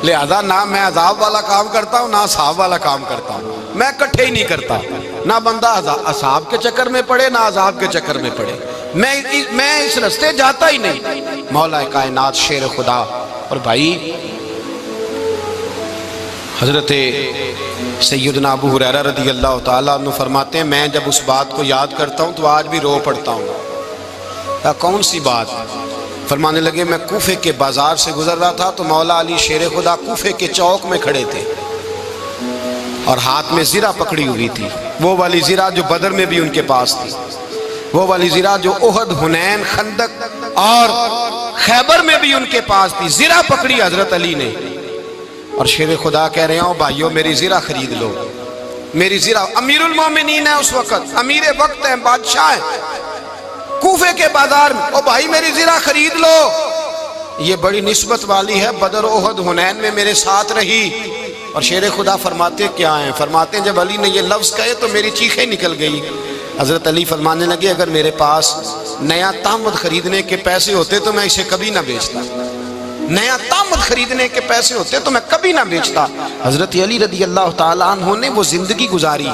لہذا نہ میں عذاب والا کام کرتا ہوں نہ حساب والا کام کرتا ہوں، میں کٹھے ہی نہیں کرتا، نہ بندہ حساب کے چکر میں پڑے نہ عذاب کے چکر میں پڑے، میں اس رستے جاتا ہی نہیں۔ مولا کائنات شیر خدا۔ اور بھائی حضرت سیدنا ابو ہریرہ رضی اللہ تعالیٰ عنہ فرماتے ہیں میں جب اس بات کو یاد کرتا ہوں تو آج بھی رو پڑتا ہوں۔ کون سی بات؟ فرمانے لگے میں کوفے کے بازار سے گزر رہا تھا تو مولا علی شیر خدا کوفے کے چوک میں کھڑے تھے اور ہاتھ میں زرہ پکڑی ہوئی تھی، وہ والی زرہ جو بدر میں بھی ان کے پاس تھی، وہ والی زرہ جو احد، حنین، خندق اور خیبر میں بھی ان کے پاس تھی، زرہ پکڑی حضرت علی نے اور شیر خدا کہہ رہے ہیں بھائیو میری زرہ خرید لو، میری زرہ۔ امیر المومنین ہے اس وقت، امیر وقت ہے، بادشاہ ہے کوفے کے بازار میں، او بھائی میری زرہ خرید لو، یہ بڑی نسبت والی ہے، بدر احد حنین میں میرے ساتھ رہی۔ اور شیر خدا فرماتے کیا ہیں؟ فرماتے ہیں جب علی نے یہ لفظ کہے تو میری چیخیں نکل گئی۔ حضرت علی فرمانے لگے اگر میرے پاس نیا تامد خریدنے کے پیسے ہوتے تو میں اسے کبھی نہ بیچتا، نیا تامد خریدنے کے پیسے ہوتے تو میں کبھی نہ بیچتا۔ حضرت علی رضی اللہ تعالیٰ عنہ نے وہ زندگی گزاری،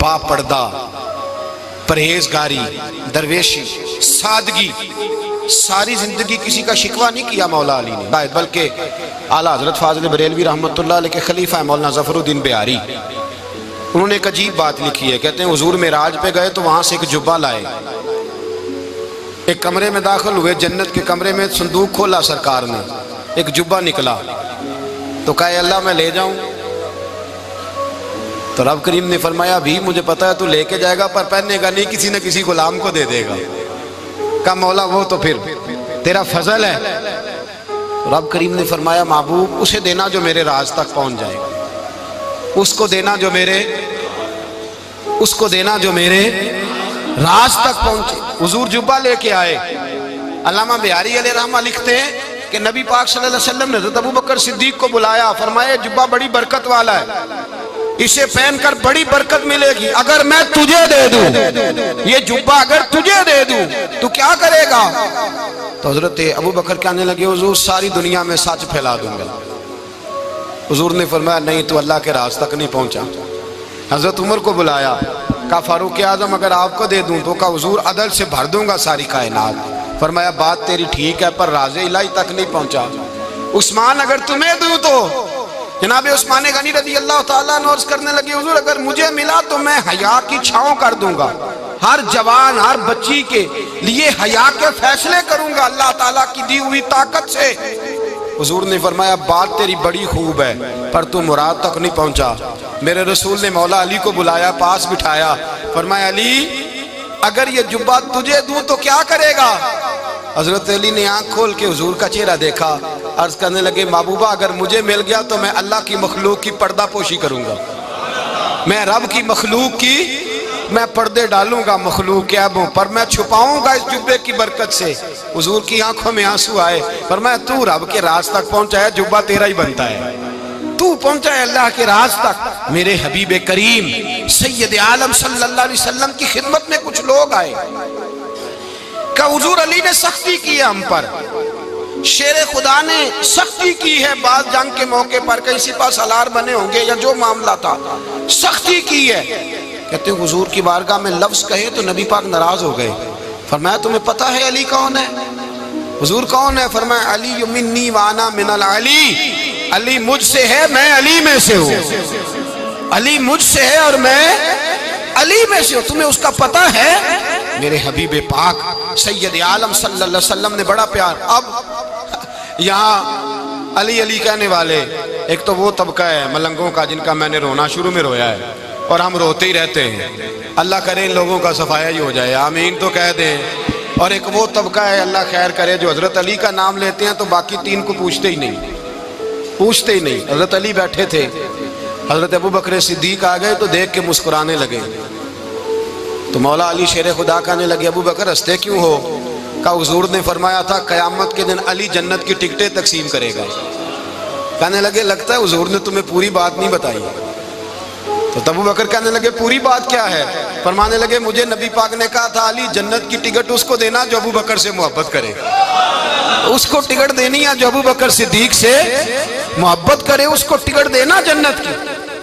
با پردہ، پرہیزگاری، درویشی، سادگی، ساری زندگی کسی کا شکوہ نہیں کیا مولا علی نے، بلکہ اعلیٰ حضرت فاضل بریلوی رحمۃ اللہ علیہ کے خلیفہ مولانا ظفر الدین بہاری، انہوں نے ایک عجیب بات لکھی ہے، کہتے ہیں حضور معراج پہ گئے تو وہاں سے ایک جبہ لائے، ایک کمرے میں داخل ہوئے، جنت کے کمرے میں صندوق کھولا سرکار نے، ایک جبہ نکلا تو کہا اے اللہ میں لے جاؤں؟ تو رب کریم نے فرمایا ابھی مجھے پتا ہے تو لے کے جائے گا پر پہننے گا نہیں، کسی نہ کسی غلام کو دے دے گا۔ کہا مولا وہ تو پھر تیرا فضل ہے۔ رب کریم نے فرمایا محبوب اسے دینا جو میرے راز تک پہنچ جائے، اس کو دینا جو میرے راز تک پہنچے۔ حضور جبہ لے کے آئے۔ علامہ بہاری علیہ رحمہ لکھتے ہیں کہ نبی پاک صلی اللہ علیہ وسلم نے حضرت ابوبکر صدیق کو بلایا، فرمایا جبہ بڑی برکت والا ہے، اسے پہن کر بڑی برکت ملے گی، اگر میں تجھے دے دوں یہ جبہ، اگر تجھے دے دوں تو کیا کرے گا؟ تو حضرت ابوبکر کہنے لگے حضور ساری دنیا میں سچ پھیلا دوں گا۔ حضور نے فرمایا نہیں تو اللہ کے راز تک نہیں پہنچا۔ حضرت عمر کو بلایا، کہا فاروق اعظم اگر آپ کو دے دوں تو کہا حضور عدل سے بھر دوں گا ساری کائنات۔ فرمایا بات تیری ٹھیک ہے پر راز الہی تک نہیں پہنچا۔ عثمان اگر تمہیں دوں تو جناب عثمان غنی رضی اللہ تعالیٰ عنہ عرض کرنے لگے حضور اگر مجھے ملا تو میں حیا کی چھاؤں کر دوں گا، ہر جوان ہر بچی کے لیے حیا کے فیصلے کروں گا اللہ تعالیٰ کی دی ہوئی طاقت سے۔ حضور نے فرمایا بات تیری بڑی خوب ہے پر تو مراد تک نہیں پہنچا۔ میرے رسول نے مولا علی کو بلایا، پاس بٹھایا، فرمایا علی اگر یہ جبہ تجھے دوں تو کیا کرے گا؟ حضرت علی نے آنکھ کھول کے حضور کا چہرہ دیکھا، عرض کرنے لگے محبوبہ اگر مجھے مل گیا تو میں اللہ کی مخلوق کی پردہ پوشی کروں گا، میں رب کی مخلوق کی میں پردے ڈالوں گا مخلوق کے عیبوں پر، میں چھپاؤں گا اس جبے کی برکت سے۔ حضور کی آنکھوں میں آنسو آئے، فرمایا تو رب کے راز تک پہنچا ہے، جبہ تیرا ہی بنتا ہے، تو پہنچا ہے اللہ کے راز تک۔ میرے حبیب کریم سید عالم صلی اللہ علیہ وسلم کی خدمت میں کچھ لوگ آئے کہ حضور علی نے سختی کی ہے ہم پر، شیر خدا نے سختی کی ہے، بعض جنگ کے موقع پر کہیں سپاہ سالار بنے ہوں گے یا جو معاملہ تھا سختی کی ہے۔ کہتے ہیں حضور کی بارگاہ میں لفظ کہے تو نبی پاک ناراض ہو گئے۔ فرمایا تمہیں پتہ ہے علی کون ہے؟ حضور کون ہے؟ فرمایا علی منی وانا من العلی، علی مجھ سے ہے میں علی میں سے ہوں، علی مجھ سے ہے اور میں علی میں سے ہوں، تمہیں اس کا پتہ ہے؟ میرے حبیب پاک سید عالم صلی اللہ علیہ وسلم نے بڑا پیار۔ اب یہاں علی علی کہنے والے ایک تو وہ طبقہ ہے ملنگوں کا جن کا میں نے رونا شروع میں رویا ہے اور ہم روتے ہی رہتے ہیں، اللہ کرے ان لوگوں کا صفایا ہی ہو جائے، آمین تو کہہ دیں۔ اور ایک وہ طبقہ ہے اللہ خیر کرے جو حضرت علی کا نام لیتے ہیں تو باقی تین کو پوچھتے ہی نہیں۔ حضرت علی بیٹھے تھے، حضرت ابو بکر صدیق آ گئے تو دیکھ کے مسکرانے لگے، تو مولا علی شیر خدا کہنے لگے ابو بکر ہنستے کیوں ہو؟ کہا حضور نے فرمایا تھا قیامت کے دن علی جنت کی ٹکٹیں تقسیم کرے گا۔ کہنے لگے لگتا ہے حضور نے تمہیں پوری بات نہیں بتائی۔ تو ابو بکر کہنے لگے پوری بات کیا ہے؟ فرمانے لگے مجھے نبی پاک نے کہا تھا علی جنت کی ٹکٹ اس کو دینا جو ابو بکر سے محبت کرے، اس کو ٹکٹ دینی ہے جو ابو بکر صدیق سے محبت کرے، اس کو ٹکٹ دینا جنت کی۔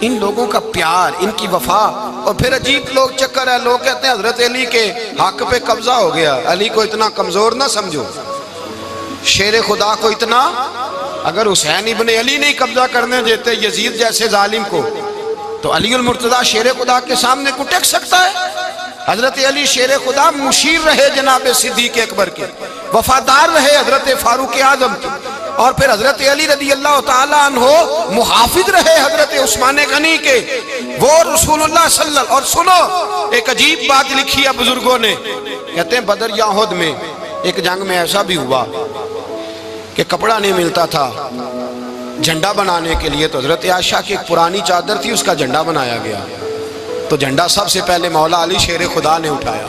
ان لوگوں کا پیار، ان کی وفا۔ اور پھر عجیب لوگ چکر ہے، لوگ کہتے ہیں حضرت علی کے حق پہ قبضہ ہو گیا، علی کو اتنا کمزور نہ سمجھو، شیر خدا کو اتنا، اگر حسین ابن علی نہیں قبضہ کرنے دیتے یزید جیسے ظالم کو تو علی المرتضیٰ شیر خدا کے سامنے کو ٹک سکتا ہے؟ حضرت علی شیر خدا مشیر رہے جناب صدیق اکبر کے، وفادار رہے حضرت فاروق اعظم کے، اور پھر حضرت علی رضی اللہ تعالیٰ عنہ محافظ رہے حضرت عثمان غنی کے، وہ رسول اللہ صلی اللہ۔ اور سنو ایک عجیب بات لکھی ہے بزرگوں نے، کہتے ہیں بدر یا احد میں ایک جنگ میں ایسا بھی ہوا کہ کپڑا نہیں ملتا تھا جھنڈا بنانے کے لیے، تو حضرت عائشہ کی ایک پرانی چادر تھی اس کا جھنڈا بنایا گیا، تو جھنڈا سب سے پہلے مولا علی شیر خدا نے اٹھایا۔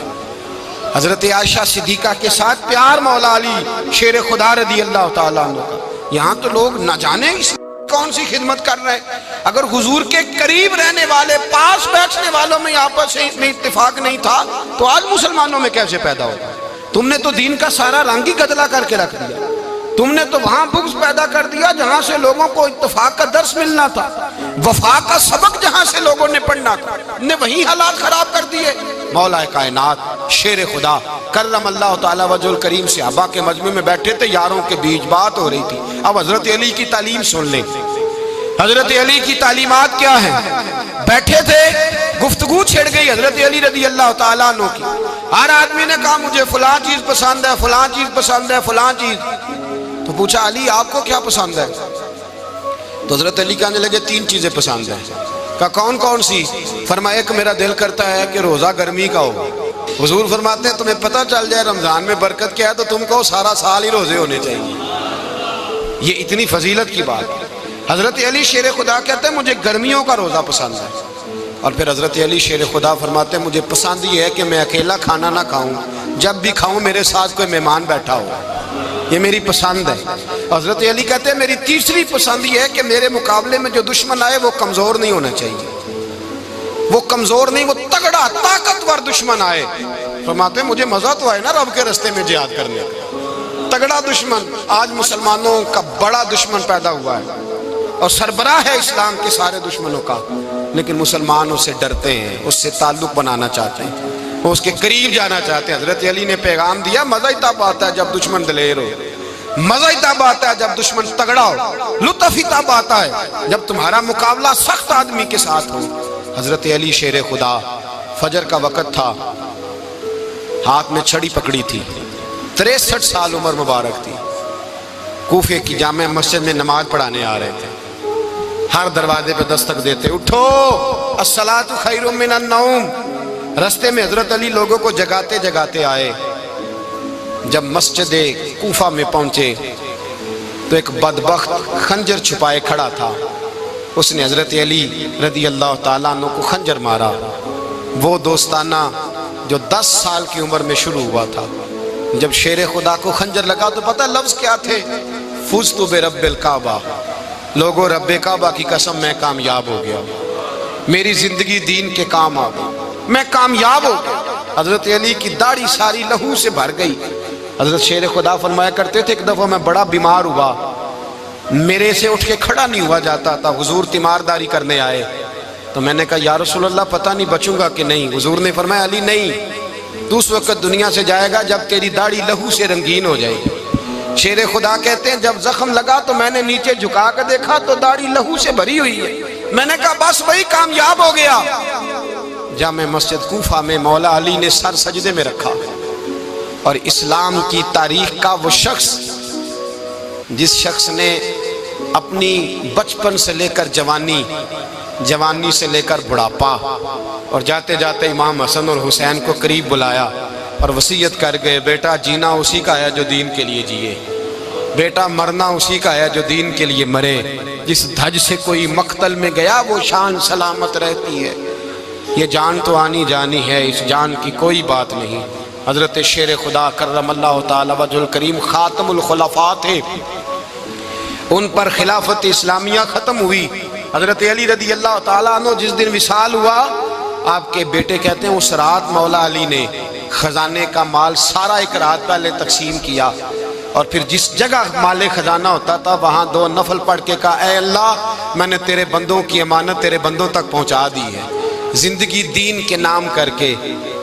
حضرت عائشہ صدیقہ کے ساتھ پیار مولا علی شیر خدا رضی اللہ تعالیٰ عنہ کا۔ یہاں تو لوگ نہ جانے اس کون سی خدمت کر رہے ہیں، اگر حضور کے قریب رہنے والے پاس بیٹھنے والوں میں آپس میں اتفاق نہیں تھا تو آج مسلمانوں میں کیسے پیدا ہوگا؟ تم نے تو دین کا سارا رنگ ہی گدلا کر کے رکھ دیا، تم نے تو وہاں بغض پیدا کر دیا جہاں سے لوگوں کو اتفاق کا درس ملنا تھا، وفا کا سبق جہاں سے لوگوں نے پڑھنا تھا، نے وہی حالات خراب کر دیے۔ مولا کائنات شیر خدا کرم اللہ تعالیٰ وجہ الکریم صحابہ کے مجمع میں بیٹھے تھے، یاروں کے بیچ بات ہو رہی تھی۔ اب حضرت علی کی تعلیم سن لیں، حضرت علی کی تعلیمات کیا ہیں؟ بیٹھے تھے، گفتگو چھڑ گئی حضرت علی رضی اللہ تعالیٰ عنہ کی، ہر آدمی نے کہا مجھے فلاں چیز پسند ہے، فلاں چیز پسند ہے، فلاں چیز۔ تو پوچھا علی آپ کو کیا پسند ہے؟ تو حضرت علی کہنے لگے تین چیزیں پسند ہیں۔ کہا کون کون سی؟ فرمایا ایک میرا دل کرتا ہے کہ روزہ گرمی کا ہو۔ حضور فرماتے ہیں تمہیں پتہ چل جائے رمضان میں برکت کیا ہے تو تم کو سارا سال ہی روزے ہونے چاہیے، یہ اتنی فضیلت کی بات۔ حضرت علی شیر خدا کہتے ہیں مجھے گرمیوں کا روزہ پسند ہے، اور پھر حضرت علی شیر خدا فرماتے ہیں مجھے پسند یہ ہے کہ میں اکیلا کھانا نہ کھاؤں، جب بھی کھاؤں میرے ساتھ کوئی مہمان بیٹھا ہو، یہ میری پسند ہے۔ حضرت علی کہتے ہیں میری تیسری پسند یہ ہے کہ میرے مقابلے میں جو دشمن آئے وہ کمزور نہیں ہونا چاہیے، وہ کمزور نہیں، وہ تگڑا طاقتور دشمن آئے۔ فرماتے ہیں مجھے مزہ تو آئے نا رب کے رستے میں جہاد کرنے کا، تگڑا دشمن۔ آج مسلمانوں کا بڑا دشمن پیدا ہوا ہے اور سربراہ ہے اسلام کے سارے دشمنوں کا، لیکن مسلمان اس سے ڈرتے ہیں، اس سے تعلق بنانا چاہتے ہیں، وہ اس کے قریب جانا چاہتے ہیں۔ حضرت علی نے پیغام دیا، مزہ ہی تب آتا ہے جب دشمن دلیر ہو، مزہ ہی تب آتا ہے جب دشمن تگڑا ہو، لطف ہی تب آتا ہے جب تمہارا مقابلہ سخت آدمی کے ساتھ ہو۔ حضرت علی شیر خدا، فجر کا وقت تھا، ہاتھ میں چھڑی پکڑی تھی، 63 سال عمر مبارک تھی، کوفے کی جامع مسجد میں نماز پڑھانے آ رہے تھے۔ ہر دروازے پہ دستک دیتے، اٹھو الصلاۃ خیر من النوم۔ رستے میں حضرت علی لوگوں کو جگاتے جگاتے آئے۔ جب مسجد کوفہ میں پہنچے تو ایک بدبخت خنجر چھپائے کھڑا تھا، اس نے حضرت علی رضی اللہ تعالیٰ عنہ کو خنجر مارا۔ وہ دوستانہ جو 10 سال کی عمر میں شروع ہوا تھا، جب شیر خدا کو خنجر لگا تو پتہ لفظ کیا تھے؟ فزت برب الکعبہ، لوگوں رب کعبہ کی قسم میں کامیاب ہو گیا، میری زندگی دین کے کام آ گئی، میں کامیاب ہو گیا۔ حضرت علی کی داڑھی ساری لہو سے بھر گئی۔ حضرت شیر خدا فرمایا کرتے تھے، ایک دفعہ میں بڑا بیمار ہوا، میرے سے اٹھ کے کھڑا نہیں ہوا جاتا تھا، حضور تیمارداری کرنے آئے تو میں نے کہا یا رسول اللہ پتہ نہیں بچوں گا کہ نہیں۔ حضور نے فرمایا علی نہیں، تو اس وقت دنیا سے جائے گا جب تیری داڑھی لہو سے رنگین ہو جائے گی۔ شیر خدا کہتے ہیں جب زخم لگا تو میں نے نیچے جھکا کر دیکھا تو داڑھی لہو سے بھری ہوئی ہے، میں نے کہا بس وہی کامیاب ہو گیا۔ جامع مسجد کوفہ میں مولا علی نے سر سجدے میں رکھا، اور اسلام کی تاریخ کا وہ شخص جس شخص نے اپنی بچپن سے لے کر جوانی، جوانی سے لے کر بڑھاپا، اور جاتے جاتے امام حسن اور حسین کو قریب بلایا اور وصیت کر گئے، بیٹا جینا اسی کا ہے جو دین کے لیے جیے، بیٹا مرنا اسی کا ہے جو دین کے لیے مرے، جس دھج سے کوئی مقتل میں گیا وہ شان سلامت رہتی ہے، یہ جان تو آنی جانی ہے، اس جان کی کوئی بات نہیں۔ حضرت شیر خدا کرم اللہ تعالی وجہ الکریم خاتم الخلفاء تھے، ان پر خلافت اسلامیہ ختم ہوئی۔ حضرت علی رضی اللہ تعالیٰ عنہ جس دن وصال ہوا، آپ کے بیٹے کہتے ہیں اس رات مولا علی نے خزانے کا مال سارا ایک رات پہلے تقسیم کیا، اور پھر جس جگہ مال خزانہ ہوتا تھا وہاں 2 نفل پڑھ کے کہا اے اللہ میں نے تیرے بندوں کی امانت تیرے بندوں تک پہنچا دی ہے۔ زندگی دین کے نام کر کے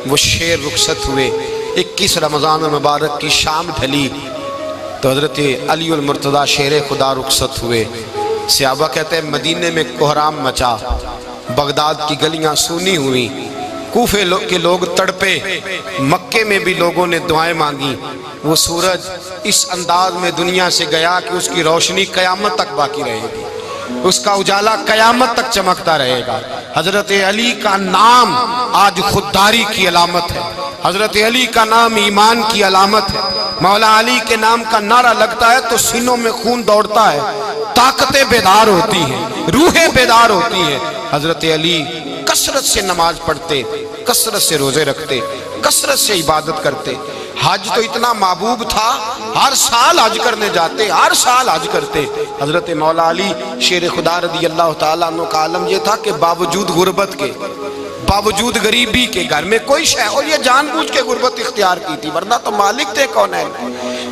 وہ شیر رخصت ہوئے۔ 21 رمضان المبارک کی شام ڈھلی تو حضرت علی المرتضیٰ شیر خدا رخصت ہوئے۔ صحابہ کہتے ہیں مدینے میں کوہرام مچا، بغداد کی گلیاں سونی ہوئیں، کوفے کے لوگ تڑپے، مکے میں بھی لوگوں نے دعائیں مانگی۔ وہ سورج اس انداز میں دنیا سے گیا کہ اس کی روشنی قیامت تک باقی رہے گی، اس کا اجالا قیامت تک چمکتا رہے گا۔ حضرت علی کا نام آج خودداری کی علامت ہے، حضرت علی کا نام ایمان کی علامت ہے۔ مولا علی کے نام کا نعرہ لگتا ہے تو سینوں میں خون دوڑتا ہے، طاقتیں بیدار ہوتی ہیں، روحیں بیدار ہوتی ہیں۔ حضرت علی کثرت سے نماز پڑھتے، کثرت سے روزے رکھتے، کثرت سے عبادت کرتے۔ حج تو اتنا محبوب تھا، ہر سال حج کرنے جاتے، ہر سال حج کرتے۔ حضرت مولا علی شیر خدا رضی اللہ تعالیٰ عنہ کا عالم یہ تھا کہ باوجود غربت کے، باوجود غریبی کے، گھر میں کوئی شے، اور یہ جان بوجھ کے غربت اختیار کی تھی ورنہ تو مالک تھے کون ہے،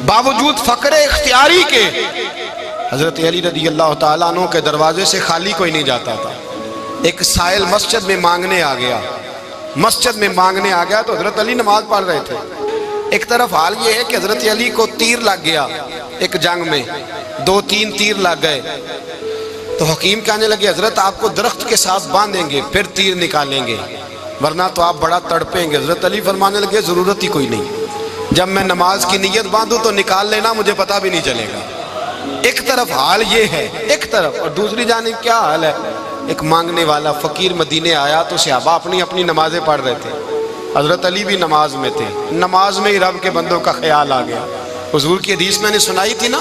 باوجود فقر اختیاری کے حضرت علی رضی اللہ تعالیٰ عنہ کے دروازے سے خالی کوئی نہیں جاتا تھا۔ ایک سائل مسجد میں مانگنے آ گیا، مسجد میں مانگنے آ گیا تو حضرت علی نماز پڑھ رہے تھے۔ ایک طرف حال یہ ہے کہ حضرت علی کو تیر لگ گیا ایک جنگ میں، 2-3 تیر لگ گئے تو حکیم کہنے لگے حضرت آپ کو درخت کے ساتھ باندھیں گے پھر تیر نکالیں گے ورنہ تو آپ بڑا تڑپیں گے۔ حضرت علی فرمانے لگے ضرورت ہی کوئی نہیں، جب میں نماز کی نیت باندھوں تو نکال لینا، مجھے پتہ بھی نہیں چلے گا۔ ایک طرف حال یہ ہے، ایک طرف، اور دوسری جانب کیا حال ہے؟ ایک مانگنے والا فقیر مدینے آیا تو صحابہ اپنی اپنی نمازیں پڑھ رہے تھے، حضرت علی بھی نماز میں تھے، نماز میں ہی رب کے بندوں کا خیال آ گیا۔ حضور کی حدیث میں نے سنائی تھی نا،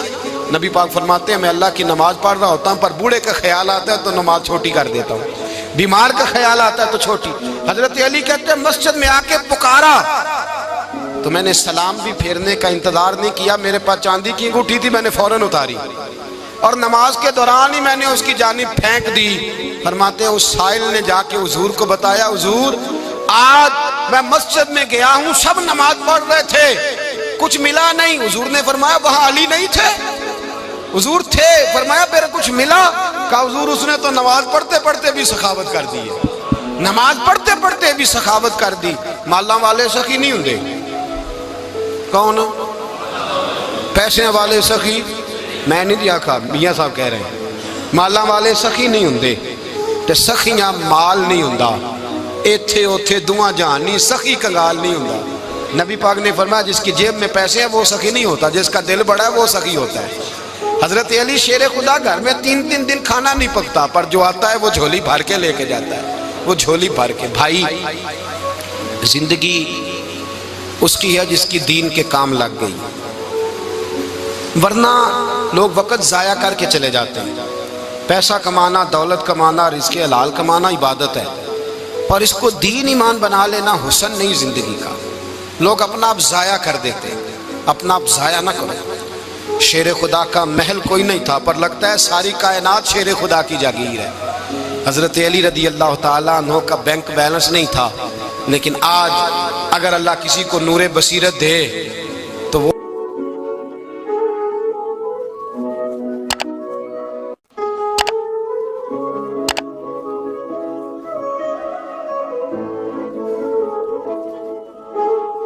نبی پاک فرماتے ہیں میں اللہ کی نماز پڑھ رہا ہوتا ہوں پر بوڑھے کا خیال آتا ہے تو نماز چھوٹی کر دیتا ہوں، بیمار کا خیال آتا ہے تو چھوٹی۔ حضرت علی کہتے ہیں مسجد میں آ کے پکارا تو میں نے سلام بھی پھیرنے کا انتظار نہیں کیا، میرے پاس چاندی کی انگوٹھی تھی، میں نے فوراً اتاری اور نماز کے دوران ہی میں نے اس کی جانب پھینک دی۔ فرماتے ہیں اس سائل نے جا کے حضور کو بتایا حضور آج میں مسجد میں گیا ہوں، سب نماز پڑھ رہے تھے، کچھ ملا نہیں۔ حضور نے فرمایا وہاں علی نہیں تھے؟ حضور تھے۔ فرمایا پھر کچھ ملا؟ کہا حضور اس نے تو نماز پڑھتے پڑھتے بھی سخاوت کر دی ہے، نماز پڑھتے پڑھتے بھی سخاوت کر دی۔ مالاں والے سخی نہیں ہوندے، کون؟ پیسے والے سخی، میں نہیں دیا کہا، میاں صاحب کہہ رہے ہیں مالاں والے سخی نہیں ہوندے، تے سخیاں مال نہیں ہوندا، ایتھے اوتھے دعا جہان نہیں، سخی کنگال نہیں ہوندا۔ نبی پاک نے فرمایا جس کی جیب میں پیسے ہیں وہ سخی نہیں ہوتا، جس کا دل بڑا ہے وہ سخی ہوتا ہے۔ حضرت علی شیر خدا گھر میں 3 دن کھانا نہیں پکتا، پر جو آتا ہے وہ جھولی بھر کے لے کے جاتا ہے، وہ جھولی بھر کے۔ بھائی زندگی اس کی ہے جس کی دین کے کام لگ گئی، ورنہ لوگ وقت ضائع کر کے چلے جاتے ہیں۔ پیسہ کمانا، دولت کمانا، رزق حلال کمانا عبادت ہے، پر اس کو دین ایمان بنا لینا حسن نہیں زندگی کا۔ لوگ اپنا آپ ضائع کر دیتے ہیں، اپنا آپ ضائع نہ کرو۔ شیر خدا کا محل کوئی نہیں تھا، پر لگتا ہے ساری کائنات شیر خدا کی جاگیر ہے۔ حضرت علی رضی اللہ تعالیٰ عنہ کا بینک بیلنس نہیں تھا، لیکن آج اگر اللہ کسی کو نور بصیرت دے